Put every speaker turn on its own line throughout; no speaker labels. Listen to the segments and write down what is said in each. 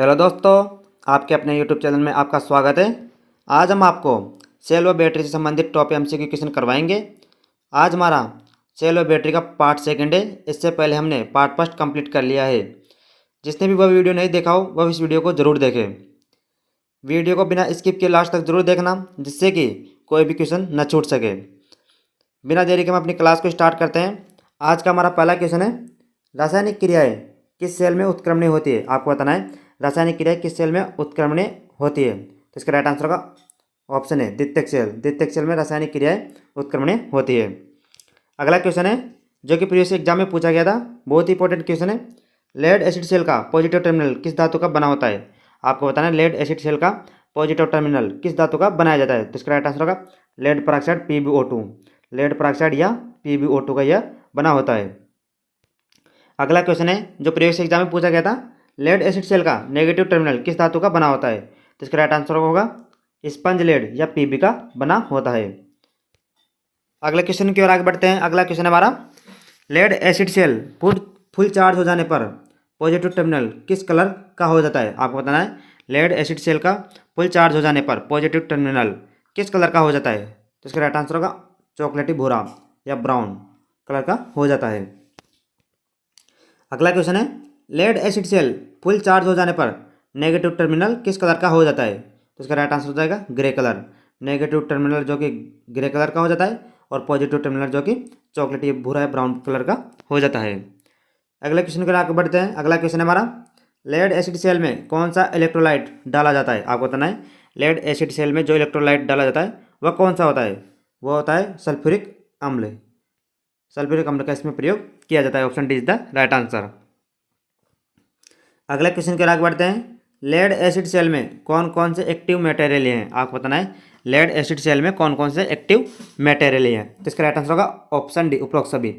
Hello दोस्तों, आपके अपने यूट्यूब चैनल में आपका स्वागत है। आज हम आपको सेल व बैटरी से संबंधित टॉप एमसीक्यू क्वेश्चन करवाएंगे। आज हमारा सेल व बैटरी का पार्ट सेकंड है। इससे पहले हमने पार्ट फर्स्ट कंप्लीट कर लिया है। जिसने भी वह वीडियो नहीं देखा हो वह इस वीडियो को ज़रूर देखें। वीडियो को बिना स्किप के लास्ट तक ज़रूर देखना, जिससे कि कोई भी क्वेश्चन न छूट सके। बिना देरी के हम अपनी क्लास को स्टार्ट करते हैं। आज का हमारा पहला क्वेश्चन है, रासायनिक क्रियाएँ किस सेल में उत्क्रमणीय होती है। आपको बताना है रासायनिक क्रिया किस सेल में उत्क्रमणीय होती है। तो इसका राइट आंसर का ऑप्शन है द्वितीयक सेल। द्वितीयक सेल में रासायनिक क्रियाएं उत्क्रमणीय होती है। अगला क्वेश्चन है जो कि प्रीवियस एग्जाम में पूछा गया था, बहुत ही इंपॉर्टेंट क्वेश्चन है। लेड एसिड सेल का पॉजिटिव टर्मिनल किस धातु का बना होता है। आपको बताना है लेड एसिड सेल का पॉजिटिव टर्मिनल किस धातु का बनाया जाता है। तो इसका राइट आंसर होगा lead peroxide PbO2। Lead peroxide या PbO2 का यह बना होता है। अगला क्वेश्चन है जो प्रीवियस एग्जाम में पूछा गया था, लेड एसिड सेल का नेगेटिव टर्मिनल किस धातु का बना होता है। तो इसका राइट आंसर होगा स्पंज लेड या Pb का बना होता है। अगले क्वेश्चन की ओर आगे बढ़ते हैं। अगला क्वेश्चन है हमारा, lead acid cell full charge हो जाने पर पॉजिटिव टर्मिनल किस कलर का हो जाता है। आपको बताना है लेड एसिड सेल का फुल चार्ज हो जाने पर पॉजिटिव टर्मिनल किस कलर का हो जाता है। तो इसका राइट आंसर होगा चॉकलेटी भूरा या ब्राउन कलर का हो जाता है। अगला क्वेश्चन है, lead acid cell full charge हो जाने पर नेगेटिव टर्मिनल किस कलर का हो जाता है। तो इसका राइट आंसर हो जाएगा ग्रे कलर। नेगेटिव टर्मिनल जो कि ग्रे कलर का हो जाता है और पॉजिटिव टर्मिनल जो कि चॉकलेटी भूरा या ब्राउन कलर का हो जाता है। अगले क्वेश्चन की ओर आगे बढ़ते हैं। अगला क्वेश्चन है हमारा, लेड एसिड सेल में कौन सा इलेक्ट्रोलाइट डाला जाता है। आपको बताना है लेड एसिड सेल में जो इलेक्ट्रोलाइट डाला जाता है वह कौन सा होता है। वह होता है सल्फ्यूरिक अम्ल। सल्फ्यूरिक अम्ल का इसमें प्रयोग किया जाता है। Option D is the right answer. अगले क्वेश्चन की ओर आगे बढ़ते हैं। लेड एसिड सेल में कौन कौन से एक्टिव मटेरियल हैं। आपको बताना है लेड एसिड सेल में कौन कौन से एक्टिव मटेरियल हैं। तो इसका राइट आंसर होगा ऑप्शन डी उपरोक्त सभी।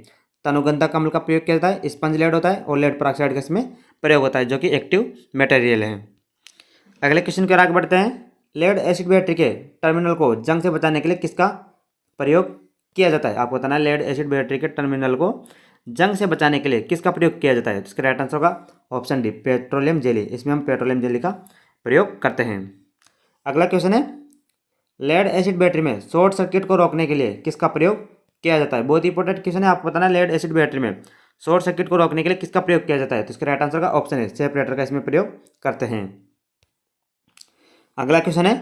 तनुगंधक अम्ल का प्रयोग किया जाता है, स्पंज लेड होता है और लेड पेरोक्साइड का इसमें प्रयोग होता है जो कि एक्टिव मटेरियल है। अगले क्वेश्चन की ओर आगे बढ़ते हैं। लेड एसिड बैटरी के टर्मिनल को जंग से बचाने के लिए किसका प्रयोग किया जाता है। आपको बताना है लेड एसिड बैटरी के टर्मिनल को जंग से बचाने के लिए किसका प्रयोग किया जाता है। तो इसका राइट आंसर होगा ऑप्शन डी पेट्रोलियम जेली। इसमें हम पेट्रोलियम जेली का प्रयोग करते हैं। अगला क्वेश्चन है, लेड एसिड बैटरी में शॉर्ट सर्किट को रोकने के लिए किसका प्रयोग किया जाता है। बहुत ही इंपॉर्टेंट क्वेश्चन है। आपको बताना है लेड एसिड बैटरी में शॉर्ट सर्किट को रोकने के लिए किसका प्रयोग किया जाता है। तो इसका राइट आंसर का ऑप्शन है सेपरेटर का इसमें प्रयोग करते हैं। अगला क्वेश्चन है,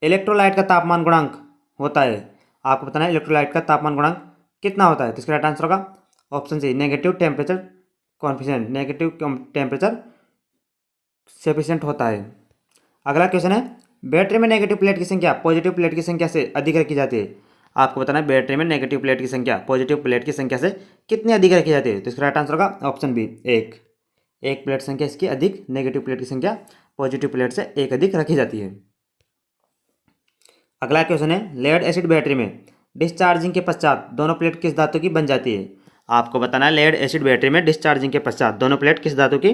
इलेक्ट्रोलाइट का तापमान गुणांक होता है। आपको बताना है इलेक्ट्रोलाइट का तापमान गुणांक कितना होता है। तो इसका राइट आंसर होगा option C negative temperature confident. Negative temperature sufficient होता है। अगला क्वेश्चन है, बैटरी में नेगेटिव प्लेट की संख्या पॉजिटिव प्लेट की संख्या से अधिक रखी जाती है। आपको बताना है बैटरी में नेगेटिव प्लेट की संख्या पॉजिटिव प्लेट की संख्या से कितनी अधिक रखी जाती है। तो इसका राइट आंसर होगा ऑप्शन बी एक प्लेट संख्या इसकी अधिक, नेगेटिव प्लेट की संख्या पॉजिटिव प्लेट से एक अधिक रखी जाती है। अगला क्वेश्चन है, लेड एसिड बैटरी में डिस्चार्जिंग के पश्चात दोनों प्लेट किस धातु की बन जाती है। आपको बताना है लेड एसिड बैटरी में डिस्चार्जिंग के पश्चात दोनों प्लेट किस धातु की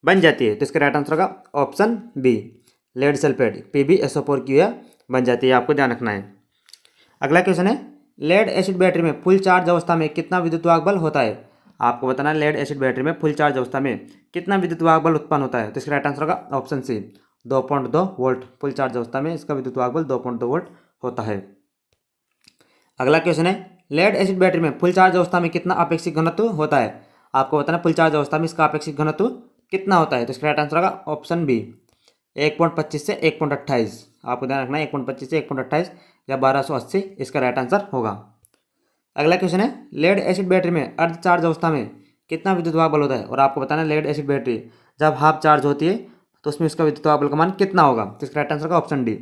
बन जाती है। तो इसका राइट आंसर होगा option B lead sulphate PbSO4 की यह बन जाती है। आपको ध्यान रखना है। अगला क्वेश्चन है, लेड एसिड बैटरी में फुल चार्ज अवस्था में कितना विद्युत वाहक बल होता है। आपको बताना है लेड एसिड बैटरी में फुल चार्ज अवस्था में कितना विद्युत वाहक बल उत्पन्न होता है। तो इसका राइट आंसर होगा option C 2.2 volt. Full charge अवस्था में इसका विद्युत वाहक बल 2.2 वोल्ट होता है। अगला क्वेश्चन है, लेड एसिड बैटरी में फुल चार्ज अवस्था में कितना अपेक्षित घनत्व होता है। आपको बताना फुल चार्ज अवस्था में इसका अपेक्षित घनत्व कितना होता है। तो इसका राइट आंसर होगा ऑप्शन बी 1.25 से 1.28। आपको ध्यान रखना है 1.25 से 1.28 या 1280 इसका राइट आंसर होगा। अगला क्वेश्चन है, लेड एसिड बैटरी में अर्ध चार्ज अवस्था में कितना विद्युत वाहक बल होता है। और आपको बताना है लेड एसिड बैटरी जब हाफ चार्ज होती है तो उसमें उसका विद्युत वाहक बल का मान कितना होगा। तो इसका राइट आंसर का ऑप्शन डी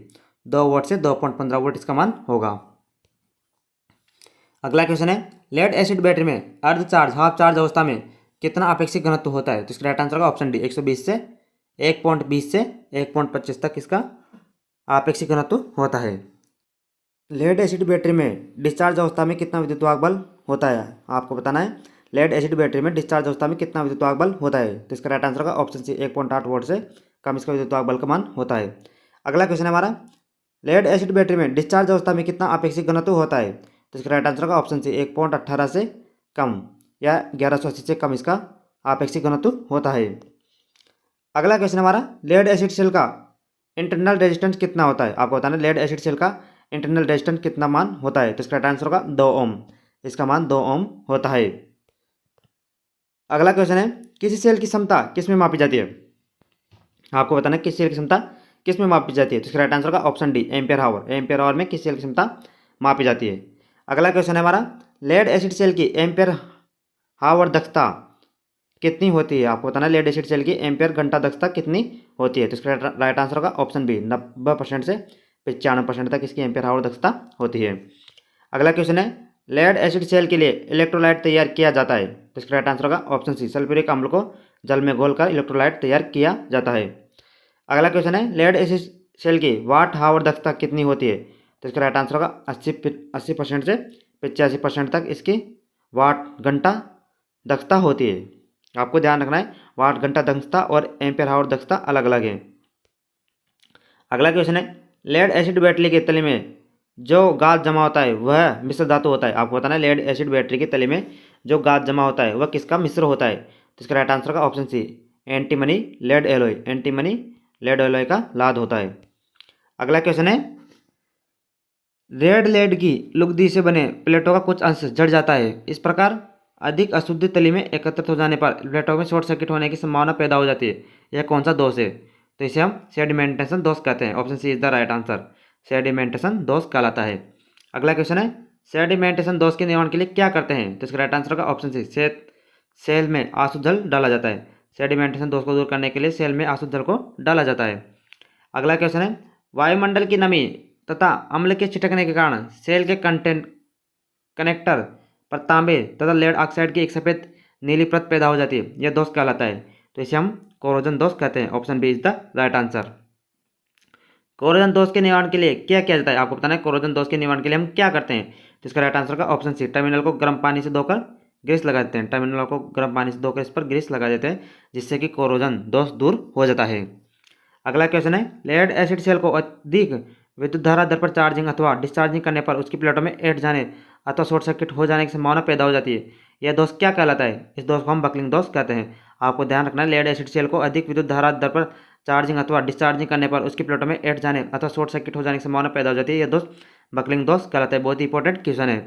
2 वोल्ट से 2.15 वोल्ट इसका मान होगा। अगला क्वेश्चन है, लेड एसिड बैटरी में अर्ध चार्ज हाफ चार्ज अवस्था में कितना अपेक्षित घनत्व होता है। तो इसका राइट आंसर का ऑप्शन डी 120 से 1.20 से 1.25 तक इसका अपेक्षित घनत्व होता है। लेड एसिड बैटरी में डिस्चार्ज अवस्था में कितना विद्युत वाहक बल होता है। आपको बताना है लेड एसिड बैटरी में डिस्चार्ज अवस्था में कितना विद्युत वाहक बल होता है। तो इसका राइट आंसर का ऑप्शन सी 1.8 वोल्ट से कम इसका विद्युत वाहक बल का मान होता है। अगला क्वेश्चन है हमारा, लेड एसिड बैटरी में डिस्चार्ज अवस्था में कितना अपेक्षित घनत्व होता है। तो इसका राइट आंसर का ऑप्शन सी 1.18 से कम या 1180 से कम इसका अपेक्षित घनत्व होता है। अगला क्वेश्चन हमारा, लेड एसिड सेल का इंटरनल रेजिस्टेंस कितना होता है? आपको बताना लेड एसिड सेल का इंटरनल रेजिस्टेंस कितना मान होता है। तो इसका राइट आंसर होगा 2 ओम। इसका मान 2 ओम होता है। अगला क्वेश्चन है, किसी सेल की क्षमता किस में मापी जाती है? आपको बताना है किस सेल की क्षमता किस में मापी जाती है। तो इसका राइट आंसर होगा option D, ampere hour. Ampere hour में किस सेल की क्षमता मापी जाती है। अगला क्वेश्चन है हमारा, लेड एसिड सेल की एम्पियर आवर दक्षता कितनी होती है? आपको बताना लेड एसिड सेल की एम्पियर घंटा दक्षता कितनी होती है। तो इसका राइट आंसर होगा ऑप्शन बी, 90% से 95% तक इसकी एम्पियर आवर दक्षता होती है। अगला क्वेश्चन है, लेड एसिड सेल के लिए इलेक्ट्रोलाइट तैयार किया जाता है। तो इसका राइट आंसर होगा ऑप्शन सी, सल्फ्यूरिक अम्ल को जल में घोलकर इलेक्ट्रोलाइट तैयार किया जाता है। अगला क्वेश्चन है, लेड एसिड सेल की वाट आवर दक्षता कितनी होती है? तो इसका राइट आंसर होगा 80% से 85% तक इसकी वाट घंटा दक्षता होती है। आपको ध्यान रखना है, वाट घंटा दक्षता और एम्पियर आवर दक्षता अलग अलग है। अगला क्वेश्चन है, लेड एसिड बैटरी के तले में जो गाद जमा होता है वह मिश्र धातु होता है। आपको बताना है लेड एसिड बैटरी के तले में जो गाद जमा होता है वह किसका मिश्र होता है। तो इसका राइट आंसर का option C, antimony lead alloy. Antimony lead alloy का लाद होता है। अगला क्वेश्चन है, रेड लेड की लुगदी से बने प्लेटों का कुछ अंश जड़ जाता है। इस प्रकार अधिक अशुद्धि तली में एकत्रित हो जाने पर प्लेटों में शॉर्ट सर्किट होने की संभावना पैदा हो जाती है। यह कौन सा दोष है? तो इसे हम सेडिमेंटेशन दोष कहते हैं। Option C is the right answer, sedimentation दोष कहलाता है। अगला क्वेश्चन है, सेडिमेंटेशन दोष के निवारण के लिए क्या करते हैं? तो इसका राइट आंसर का ऑप्शन सी, सेल में आसुद्ध जल डाला जाता है। सेडिमेंटेशन दोष को दूर करने के लिए सेल में आसुद्ध जल को डाला जाता है। अगला क्वेश्चन है, वायुमंडल की नमी तथा अम्ल के छिटकने के कारण सेल के कनेक्टर पर तांबे तथा लेड ऑक्साइड की एक सफ़ेद नीली परत पैदा हो जाती है। यह दोष कहलाता है। तो इसे हम कोरोजन दोष कहते हैं। Option B is the right answer. Corrosion दोष के निवारण के लिए क्या किया जाता है? आपको बताना है कोरोजन दोष के निवारण के लिए हम क्या करते हैं। तो इसका राइट आंसर का ऑप्शन सी, टर्मिनल को गर्म पानी से धोकर ग्रीस लगा देते हैं। टर्मिनल को गर्म पानी से धोकर इस पर ग्रीस लगा देते हैं, जिससे कि कोरोजन दोष दूर हो जाता है। अगला क्वेश्चन है, लेड एसिड सेल को अधिक विद्युत धारा दर पर चार्जिंग अथवा डिस्चार्जिंग करने पर उसकी प्लेटों में ऐंठ जाने अथवा शॉर्ट सर्किट हो जाने की संभावना पैदा हो जाती है। यह दोष क्या कहलाता है? इस दोष को हम बकलिंग दोष कहते हैं। आपको ध्यान रखना है, लेड एसिड सेल को अधिक विद्युत धारा दर पर चार्जिंग अथवा डिस्चार्जिंग करने पर उसकी प्लेटों में ऐंठ जाने अथवा शॉर्ट सर्किट हो जाने की संभावना पैदा हो जाती है। यह दोष बकलिंग दोष कहलाता है। बहुत ही इंपॉर्टेंट क्वेश्चन है।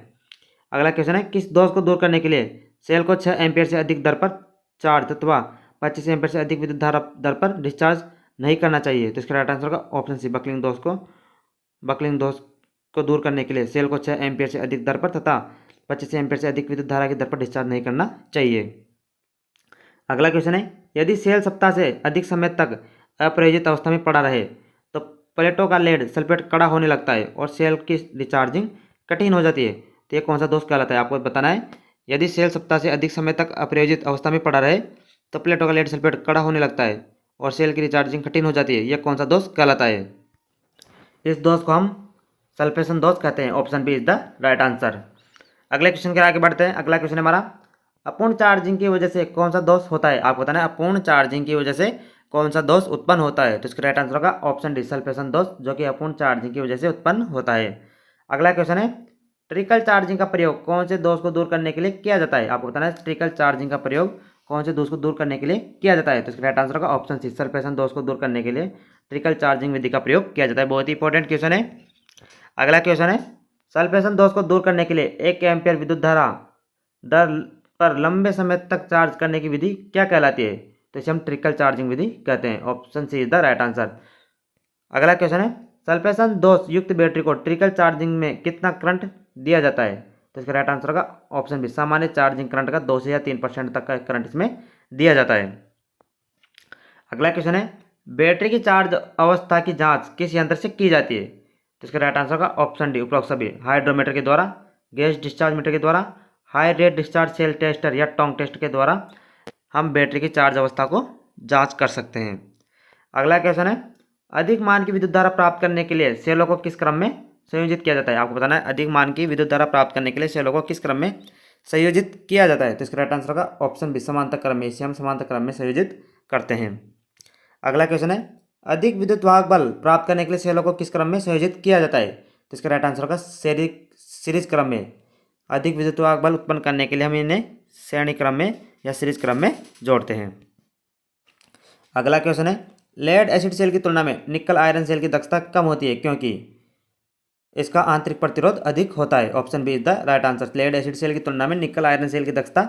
अगला क्वेश्चन है, किस दोष को दूर करने के लिए सेल को 6 एम्पियर से अधिक दर पर चार्ज अथवा 25 एम्पियर से अधिक विद्युत धारा दर पर डिस्चार्ज नहीं करना चाहिए। तो इसका राइट आंसर का ऑप्शन सी, बकलिंग दोष को दूर करने के लिए सेल को 6 एम्पियर से अधिक दर पर तथा 25 एम्पियर से अधिक विद्युत धारा की दर पर डिस्चार्ज नहीं करना चाहिए। अगला क्वेश्चन है, यदि सेल सप्ताह से अधिक समय तक अप्रयोजित अवस्था में पड़ा रहे तो प्लेटों का लेड सल्फेट कड़ा होने लगता है और सेल की डिस्चार्जिंग कठिन हो जाती है। तो ये कौन सा दोष कहलाता है? आपको बताना है, यदि सेल सप्ताह से अधिक समय तक अप्रयोजित अवस्था में पड़ा रहे तो प्लेटों का लेड सल्फेट कड़ा होने लगता है और सेल की रिचार्जिंग कठिन हो जाती है। यह कौन सा दोष कहलाता है? इस दोष को हम सल्फेशन दोष कहते हैं। Option B is the right answer. अगले क्वेश्चन के आगे बढ़ते हैं। अगला क्वेश्चन है हमारा, अपूर्ण चार्जिंग की वजह से कौन सा दोष होता है? आपको बताना है अपूर्ण चार्जिंग की वजह से कौन सा दोष उत्पन्न होता है। तो इसका राइट आंसर होगा ऑप्शन डी, सल्फेशन दोष, जो कि अपूर्ण चार्जिंग की वजह से उत्पन्न होता है। अगला क्वेश्चन है, ट्रिकल चार्जिंग का प्रयोग कौन से दोष को दूर करने के लिए किया जाता है? आपको बताना है ट्रिकल चार्जिंग का प्रयोग कौन से दोष को दूर करने के लिए किया जाता है। तो इसका राइट आंसर होगा ऑप्शन सी, सल्फेशन दोष को दूर करने के लिए ट्रिकल चार्जिंग विधि का प्रयोग किया जाता है। बहुत ही इंपॉर्टेंट क्वेश्चन है। अगला क्वेश्चन है, सल्फेशन दोष को दूर करने के लिए 1 एम्पियर विद्युत धारा दर पर लंबे समय तक चार्ज करने की विधि क्या कहलाती है? तो इसे हम ट्रिकल चार्जिंग विधि कहते हैं। Option C is the right answer. अगला क्वेश्चन है, सल्फेशन दोष युक्त बैटरी को ट्रिकल चार्जिंग में कितना करंट दिया जाता है? तो इसका राइट आंसर होगा ऑप्शन बी, सामान्य चार्जिंग करंट का 2 से या 3% तक का करंट इसमें दिया जाता है। अगला क्वेश्चन है, बैटरी की चार्ज अवस्था की जांच किस यंत्र से की जाती है? तो इसका राइट आंसर होगा ऑप्शन डी, उपरोक्त सभी, हाइड्रोमीटर के द्वारा, गैस डिस्चार्ज मीटर के द्वारा, high rate discharge cell tester या टोंग टेस्ट के द्वारा हम बैटरी की चार्ज अवस्था को जांच कर सकते हैं। अगला क्वेश्चन है, अधिक मान की विद्युत धारा प्राप्त करने के लिए सेलों को किस क्रम में संयोजित किया जाता है? आपको बताना है अधिक मान की विद्युत धारा प्राप्त करने के लिए सेलों को किस क्रम में संयोजित किया जाता है। तो इसका राइट आंसर होगा ऑप्शन बी, समांतर क्रम में। इसे हम समांतर क्रम में संयोजित करते हैं। अगला क्वेश्चन है, अधिक विद्युत वाहक बल प्राप्त करने के लिए सेलों को किस क्रम में संयोजित किया जाता है? तो इसका राइट आंसर होगा सीरीज क्रम में। अधिक विद्युत वाहक बल उत्पन्न करने के लिए हम इन्हें श्रेणी क्रम में या सीरीज क्रम में जोड़ते हैं। अगला क्वेश्चन है, लेड एसिड सेल की तुलना में निकल आयरन सेल की दक्षता कम होती है क्योंकि इसका आंतरिक प्रतिरोध अधिक होता है। Option B is the right answer. Lead acid cell की तुलना में निकल आयरन सेल की दक्षता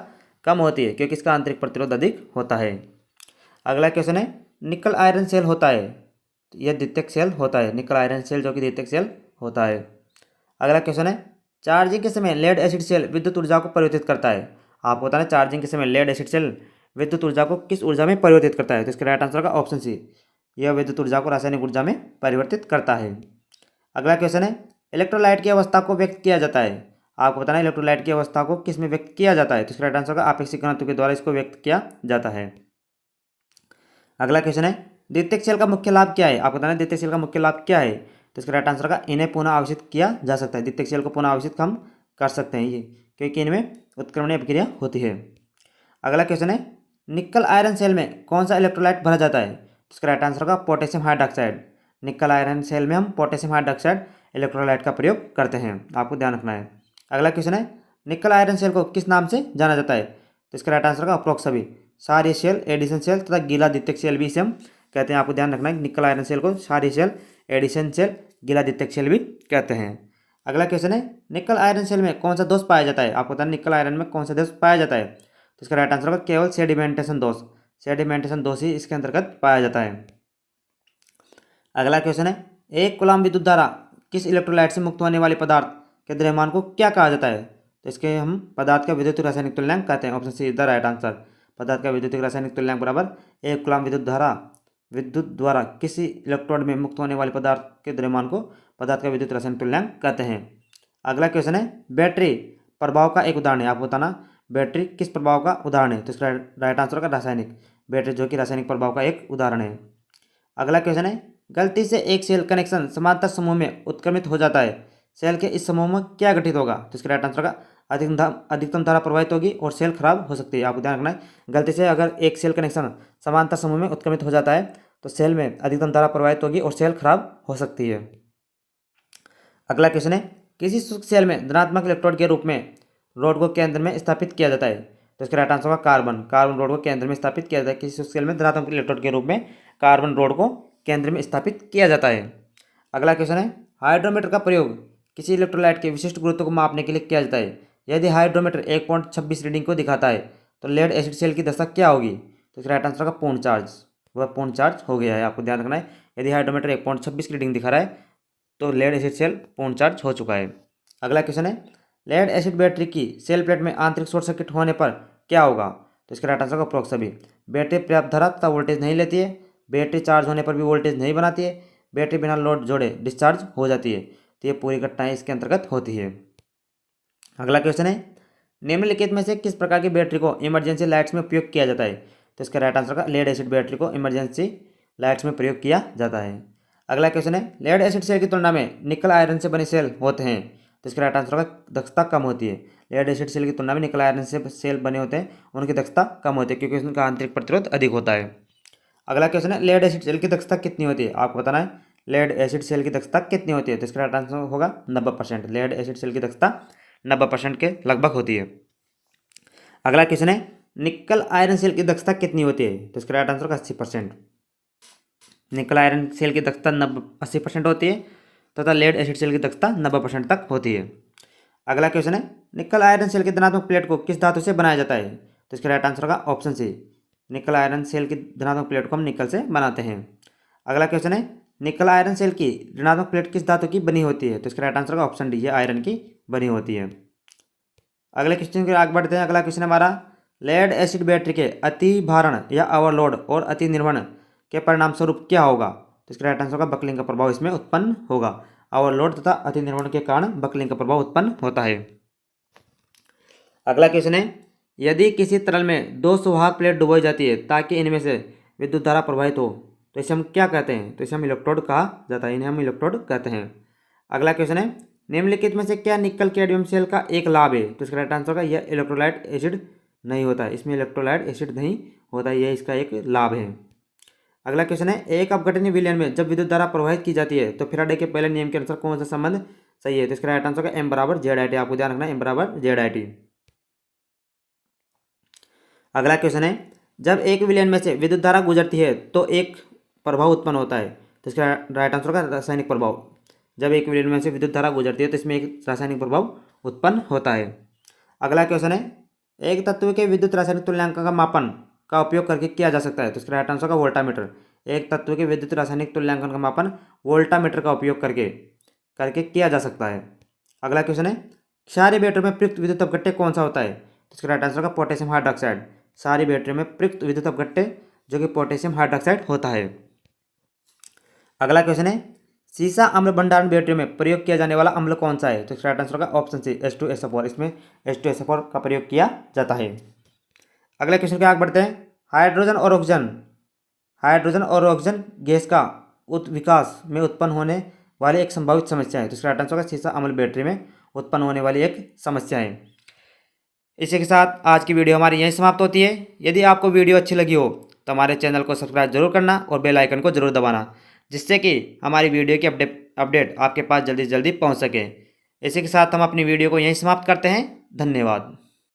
कम होती है क्योंकि इसका आंतरिक प्रतिरोध अधिक होता है। अगला क्वेश्चन है, निकल आयरन सेल होता है, यह द्वितीयक सेल होता है। निकल आयरन सेल जो कि द्वितीयक सेल होता है। अगला क्वेश्चन है, चार्जिंग के समय लेड एसिड सेल विद्युत ऊर्जा को परिवर्तित करता है। आपको बताना चार्जिंग के समय लेड एसिड सेल विद्युत ऊर्जा को किस ऊर्जा में परिवर्तित करता है। तो इसका राइट आंसर होगा ऑप्शन सी, यह विद्युत ऊर्जा को रासायनिक ऊर्जा में परिवर्तित करता है। अगला क्वेश्चन है, इलेक्ट्रोलाइट की अवस्था को व्यक्त किया जाता है। आपको बताना इलेक्ट्रोलाइट की अवस्था को किस में व्यक्त किया जाता है। तो इसका राइट आंसर होगा आपेक्षिक घनत्व के द्वारा इसको व्यक्त किया जाता है। अगला क्वेश्चन है, द्वितीयक सेल का मुख्य लाभ क्या है। आपको बताना द्वितीयक सेल का मुख्य लाभ क्या है। तो इसका राइट आंसर होगा इन्हें पुनः आवेशित किया जा सकता है। द्वितीयक सेल को पुनः आवेशित हम कर सकते हैं ये, क्योंकि इनमें उत्क्रमणीय अभिक्रिया होती है। अगला क्वेश्चन है, निकल आयरन सेल में कौन सा इलेक्ट्रोलाइट भरा जाता है। तो इसका राइट आंसर होगा potassium hydroxide. Nickel iron cell में हम पोटेशियम हाइड्रोक्साइड इलेक्ट्रोलाइट का प्रयोग करते हैं, आपको ध्यान रखना है। अगला क्वेश्चन है, निकल आयरन सेल को किस नाम से जाना जाता है। तो इसका राइट आंसर होगा अप्रोक्सबी। क्षारीय सेल, एडिशन सेल तथा गीला द्वितीयक सेल भी इसे हम कहते हैं। आपको ध्यान रखना है, निकल आयरन सेल को क्षारीय सेल, एडिशन सेल, गीला द्वितीयक सेल भी कहते हैं। अगला क्वेश्चन है, निकल आयरन सेल में कौन सा दोष पाया जाता है। आपको बताना निकल आयरन में कौन सा दोष पाया जाता है। तो इसका राइट आंसर होगा केवल सेडिमेंटेशन दोष। सेडिमेंटेशन दोष ही इसके अंतर्गत पाया जाता है। अगला क्वेश्चन है, एक कूलम्ब विद्युत धारा किस इलेक्ट्रोलाइट से मुक्त होने वाले पदार्थ के द्रव्यमान को क्या कहा जाता है। तो इसके हम पदार्थ का विद्युत रासायनिक तुल्यांक कहते हैं। Option C is the right answer. पदार्थ का विद्युत रासायनिक तुल्यांक बराबर एक कूलम्ब विद्युत धारा विद्युत द्वारा किसी इलेक्ट्रोड में मुक्त होने वाले पदार्थ के द्रव्यमान को पदार्थ का विद्युत रासायनिक तुल्यांक कहते हैं। अगला क्वेश्चन है, बैटरी प्रभाव का एक उदाहरण है। आपको बताना बैटरी किस प्रभाव का उदाहरण है। तो इसका राइट आंसर होगा रासायनिक। बैटरी जो कि रासायनिक प्रभाव का एक उदाहरण है। अगला क्वेश्चन है, गलती से एक सेल कनेक्शन समांतर समूह में उत्क्रमित हो जाता है, सेल के इस समूह में क्या घटित होगा। तो इसका राइट आंसर होगा अधिकतम धारा प्रवाहित होगी और सेल खराब हो सकती है। आपको ध्यान रखना है, गलती से अगर एक सेल कनेक्शन समांतर समूह में उत्क्रमित हो जाता है तो सेल में अधिकतम धारा प्रवाहित होगी और सेल खराब हो सकती है। अगला क्वेश्चन है, किसी शुष्क सेल में धनात्मक इलेक्ट्रोड के रूप में रोड को केंद्र में स्थापित किया जाता है। तो इसका राइट आंसर होगा कार्बन। कार्बन रोड को केंद्र में स्थापित किया जाता है। किसी शुष्क सेल में धनात्मक इलेक्ट्रोड के रूप में कार्बन रोड को केंद्र में स्थापित किया जाता है। अगला क्वेश्चन है, हाइड्रोमीटर का प्रयोग किसी इलेक्ट्रोलाइट के विशिष्ट गुरुत्व को मापने के लिए किया जाता है। यदि हाइड्रोमीटर 1.26 रीडिंग को दिखाता है तो लेड एसिड सेल की दशा क्या होगी। तो इसका राइट आंसर होगा पूर्ण चार्ज। वह पूर्ण चार्ज हो गया है। आपको ध्यान रखना है, यदि हाइड्रोमीटर 1.26 की रीडिंग दिखा रहा है तो लेड एसिड सेल पूर्ण चार्ज हो चुका है। अगला क्वेश्चन है, लेड एसिड बैटरी की सेल प्लेट में आंतरिक शॉर्ट सर्किट होने पर क्या होगा। तो इसका राइट आंसर होगा अप्रोक्सली। बैटरी पर्याप्त धारा तथा वोल्टेज नहीं लेती है, बैटरी चार्ज होने पर भी वोल्टेज नहीं बनाती है, बैटरी बिना लोड जोड़े डिस्चार्ज हो जाती है। तो ये पूरी घटनाएं इसके अंतर्गत होती है। अगला क्वेश्चन है, निम्नलिखित में से किस प्रकार की बैटरी को इमरजेंसी लाइट्स में उपयोग किया जाता है। तो इसका राइट आंसर होगा लेड एसिड बैटरी को इमरजेंसी लाइट्स में प्रयोग किया जाता है। अगला क्वेश्चन है, लेड एसिड सेल की तुलना में निकल आयरन से बने सेल होते हैं। तो इसका राइट आंसर होगा दक्षता कम होती है। लेड एसिड सेल की तुलना में निकल आयरन से सेल बने होते हैं, उनकी दक्षता कम होती है क्योंकि उनका आंतरिक प्रतिरोध अधिक होता है। अगला क्वेश्चन है, लेड एसिड सेल की दक्षता कितनी होती है। आपको बताना है लेड एसिड सेल की दक्षता कितनी होती है। तो इसका राइट आंसर होगा 90%। लेड एसिड सेल की दक्षता 90% के लगभग होती है। अगला क्वेश्चन है, निकल आयरन सेल की दक्षता कितनी होती है। तो इसका राइट आंसर होगा 80%। निकल आयरन सेल की दक्षता 80% होती है तथा लेड एसिड सेल की दक्षता 90% तक होती है। अगला क्वेश्चन है, निकल आयरन सेल की धनात्मक प्लेट को किस धातु से बनाया जाता है। तो इसका राइट आंसर होगा option C. Nickel iron cell की धनात्मक प्लेट को हम निकल से बनाते हैं। अगला क्वेश्चन है, निकल आयरन सेल की ऋणात्मक प्लेट किस धातु की बनी होती है। तो इसका राइट आंसर होगा ऑप्शन डी, ये आयरन की बनी होती है। अगले क्वेश्चन के आगे बढ़ते हैं। अगला क्वेश्चन हमारा, लेड एसिड बैटरी के अति भारण या ओवरलोड और अति निर्वहन के परिणाम स्वरूप क्या होगा। तो इसका राइट आंसर होगा बकलिंग का प्रभाव इसमें उत्पन्न होगा। ओवरलोड तथा अति निर्वहन के कारण बकलिंग का प्रभाव उत्पन्न होता है। अगला क्वेश्चन है, यदि किसी तरल में दो सुवाहक प्लेट डुबोई जाती है ताकि इनमें से विद्युत धारा प्रवाहित हो तो इसे हम क्या कहते हैं। तो इसे हम इलेक्ट्रोड कहा जाता है, इन्हें हम इलेक्ट्रोड कहते हैं। अगला क्वेश्चन है, निम्नलिखित में से क्या निकल कैडमियम सेल का एक लाभ है। तो इसका राइट आंसर होगा यह इलेक्ट्रोलाइट एसिड नहीं होता है, इसमें इलेक्ट्रोलाइट एसिड नहीं होता है, यह इसका एक लाभ है। अगला क्वेश्चन है, एक अपघटनीय विलयन में जब विद्युत धारा प्रवाहित की जाती है तो फैराडे के पहले नियम के अनुसार कौन सा संबंध सही है। तो इसका राइट आंसर होगा M बराबर ZIT। आपको ध्यान रखना है M बराबर ZIT। अगला क्वेश्चन है, जब एक विलयन में से विद्युत धारा गुजरती है तो एक प्रभाव उत्पन्न होता है। तो इसका राइट आंसर होगा रासायनिक प्रभाव। जब एक विलयन में से विद्युत धारा गुजरती है तो इसमें एक रासायनिक प्रभाव उत्पन्न होता है। अगला क्वेश्चन है, एक तत्व के विद्युत रासायनिक तुल्यांकन का मापन का उपयोग करके किया जा सकता है। तो इसका राइट आंसर होगा वोल्टामीटर। एक तत्व के विद्युत रासायनिक तुल्यांकन का मापन वोल्टामीटर का उपयोग करके किया जा सकता है। अगला क्वेश्चन है, क्षारीय बैटरी में प्रयुक्त विद्युत अपघट्य कौन सा होता है। तो इसका राइट आंसर होगा पोटेशियम हाइड्रोक्साइड। क्षारीय बैटरी में प्रयुक्त विद्युत अपघट्य जो कि पोटेशियम हाइड्रोक्साइड होता है। अगला क्वेश्चन है, सीसा अम्ल भंडारण बैटरी में प्रयोग किया जाने वाला अम्ल कौन सा है। तो इसका राइट आंसर होगा ऑप्शन सी H2SO4। इसमें H2SO4 का प्रयोग किया जाता है। अगले क्वेश्चन के आगे बढ़ते हैं, हाइड्रोजन और ऑक्सीजन गैस का विकास में उत्पन्न होने वाली एक संभावित समस्या है। तो इसका राइट आंसर होगा सीसा अम्ल बैटरी में उत्पन्न होने वाली एक समस्या है। इसी के साथ आज की वीडियो हमारी यहीं समाप्त होती है। यदि आपको वीडियो अच्छी लगी हो तो हमारे चैनल को सब्सक्राइब जरूर करना और बेल आइकन को जरूर दबाना, जिससे कि हमारी वीडियो की अपडेट आपके पास जल्दी से जल्दी पहुंच सके। इसी के साथ हम अपनी वीडियो को यहीं समाप्त करते हैं। धन्यवाद।